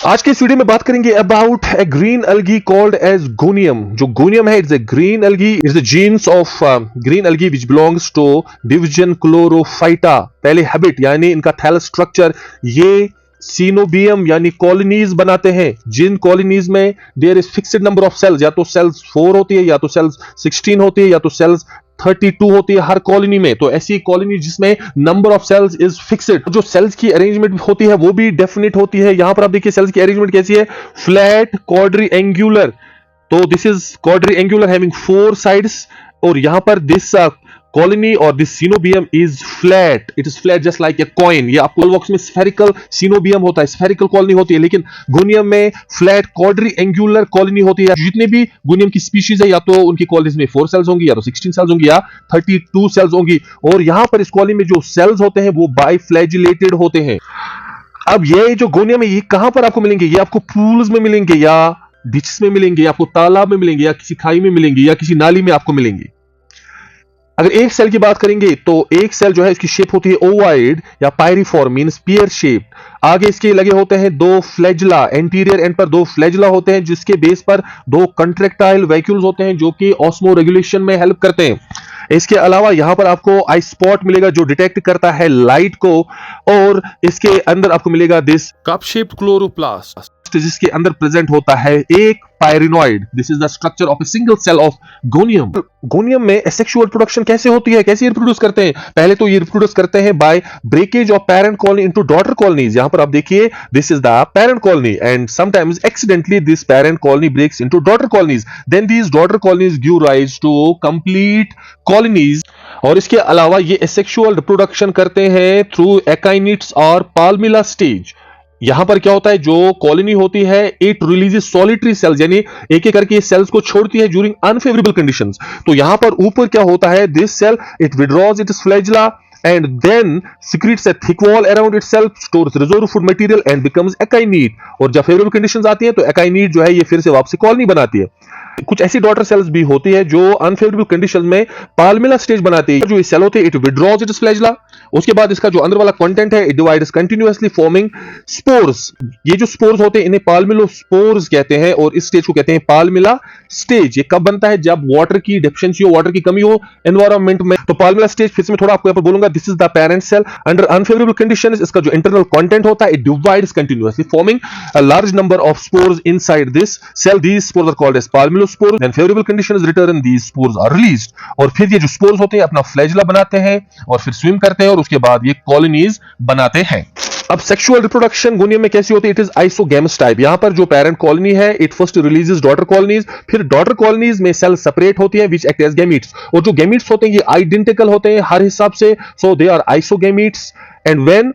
आज के इस वीडियो में बात करेंगे about a green algae called as gonium. जो गोनियम है, it's a green algae, it's the genus of green algae which belongs to division chlorophyta. पहले हैबिट यानी इनका थैलस स्ट्रक्चर, ये सीनोबियम यानी कॉलोनीज बनाते हैं, जिन कॉलोनीज में there is fixed number of cells, या तो सेल्स 4 होती है, या तो सेल्स 16 होती है, या तो सेल्स 32 होती है हर कॉलोनी में। तो ऐसी कॉलोनी जिसमें number of cells is fixed. जो सेल्स की अरेंजमेंट होती है वो भी डेफिनेट होती है। यहां पर आप देखिए सेल्स की अरेंजमेंट कैसी है, फ्लैट क्वाड्री एंगुलर। तो this is quadri angular having 4 sides, और यहां पर दिस कॉलोनी और this coenobium is flat, it is flat just like a coin. ये आपको बॉक्स में स्फेरिकल सीनोबियम होता है, स्फेरिकल कॉलोनी होती है, लेकिन गोनियम में फ्लैट क्वाड्री एंगुलर कॉलोनी होती है। जितने भी गोनियम की स्पीशीज है, या तो उनकी कॉलोनीज में 4 सेल्स होंगी, या तो 16 सेल्स होंगी, या 32 सेल्स होंगी। और यहां पर इस कॉलोनी में जो सेल्स होते हैं वो बाइफ्लैजिलेटेड होते हैं। अब ये जो गोनियम है, ये कहां पर आपको मिलेंगे? ये आपको पूल्स में मिलेंगे, या बीचेस में मिलेंगे, या आपको तालाब में मिलेंगे, या किसी खाई में मिलेंगे, या किसी नाली में आपको मिलेंगे। अगर एक सेल की बात करेंगे तो एक सेल जो है इसकी शेप होती है ओवाइड या पायरीफॉर्म, मींस पियर शेप। आगे इसके लगे होते हैं 2 फ्लैजिला, एंटीरियर एंड पर 2 फ्लैजिला होते हैं, जिसके बेस पर 2 कंट्रैक्टाइल वैक्यूल्स होते हैं जो कि ऑस्मो रेगुलेशन में हेल्प करते हैं। इसके अलावा यहां पर आपको आई स्पॉट मिलेगा जो डिटेक्ट करता है लाइट को, और इसके अंदर आपको मिलेगा दिस कप शेप्ड क्लोरोप्लास्ट, जिसके अंदर प्रेजेंट होता है एक pyrenoid. This is the structure of a single cell of gonium. Gonium में एसेक्सुअल प्रोडक्शन कैसे होती है, कैसे रिप्रोड्यूस करते हैं? पहले तो ये रिप्रोड्यूस करते हैं by breakage of parent colony into daughter colonies. यहां पर आप देखिए this is the parent colony, and sometimes accidentally this parent colony breaks into daughter colonies, then these daughter colonies give rise to complete colonies. और इसके अलावा ये asexual reproduction करते हैं थ्रू एकाइनिट्स और पाल्मिला स्टेज। यहां पर क्या होता है, जो कॉलोनी होती है इट रिलीजेस सॉलिटरी सेल्स, यानी एक एक करके सेल्स को छोड़ती है ड्यूरिंग अनफेवरेबल कंडीशंस। तो यहां पर ऊपर क्या होता है, this cell it withdraws its flagella and then secretes a thick wall around itself, stores reserve food material and becomes akinete। और जब फेवरेबल कंडीशंस आती हैं तो एकाइनीट जो है ये फिर से वापसी कॉलोनी बनाती है। कुछ ऐसी डॉटर सेल्स भी होती है जो अनफेवरेबल कंडीशंस में पाल्मिला स्टेज बनाती है। जो ये सेल होते हैं इट विड्रॉज इट्स फ्लैजिला, उसके बाद इसका जो अंदर वाला कंटेंट है it divides continuously forming spores. ये जो स्पोर्स होते हैं इन्हें पाल्मिलोस्पोर्स कहते हैं, और इस स्टेज को कहते हैं पाल्मिला स्टेज। ये कब बनता है? जब वाटर की डेफिशिएंसी हो, वाटर की कमी हो एनवायरनमेंट में। तो पाल्मिला स्टेज फिर से मैं थोड़ा आपको यहां पर बोलूंगा, this is the parent cell under unfavourable conditions. इसका जो इंटरनल कंटेंट होता है it divides continuously forming a large number of spores inside this cell. These spores are called as palmellospores, then favourable conditions return these spores are released. और फिर ये जो spores होते हैं अपना फ्लैजिला बनाते हैं और फिर स्विम करते हैं, और उसके बाद ये कॉलोनीज बनाते हैं। अब सेक्सुअल रिप्रोडक्शन गोनियम में कैसी होती है? It is isogamous type. यहां पर जो पेरेंट कॉलोनी है it first releases daughter colonies, फिर डॉटर कॉलोनीज में सेल सेपरेट होती हैं विच एक्ट एज गैमीट्स। और जो गैमीट्स होते हैं ये आइडेंटिकल होते हैं हर हिसाब से, so they are isogametes. And when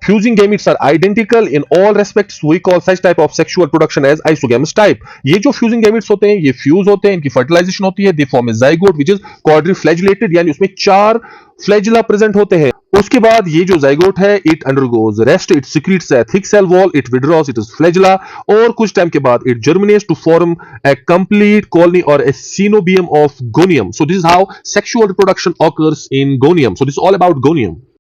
fusing gametes are identical in all respects, we call such type of sexual production as isogamous type। ये जो fusing gametes होते हैं ये फ्यूज होते हैं, इनकी फर्टिलाइजेशन होती है, they form a zygote which is quadriflagellated, यानी उसमें 4 फ्लैजिला प्रेजेंट होते हैं। उसके बाद ये जो zygote है it undergoes rest, it secretes a thick cell wall, it withdraws its flagella, और कुछ टाइम के बाद it germinates to form a complete colony or a cenobium of gonium। So this is how sexual reproduction occurs in gonium। So this is all about gonium।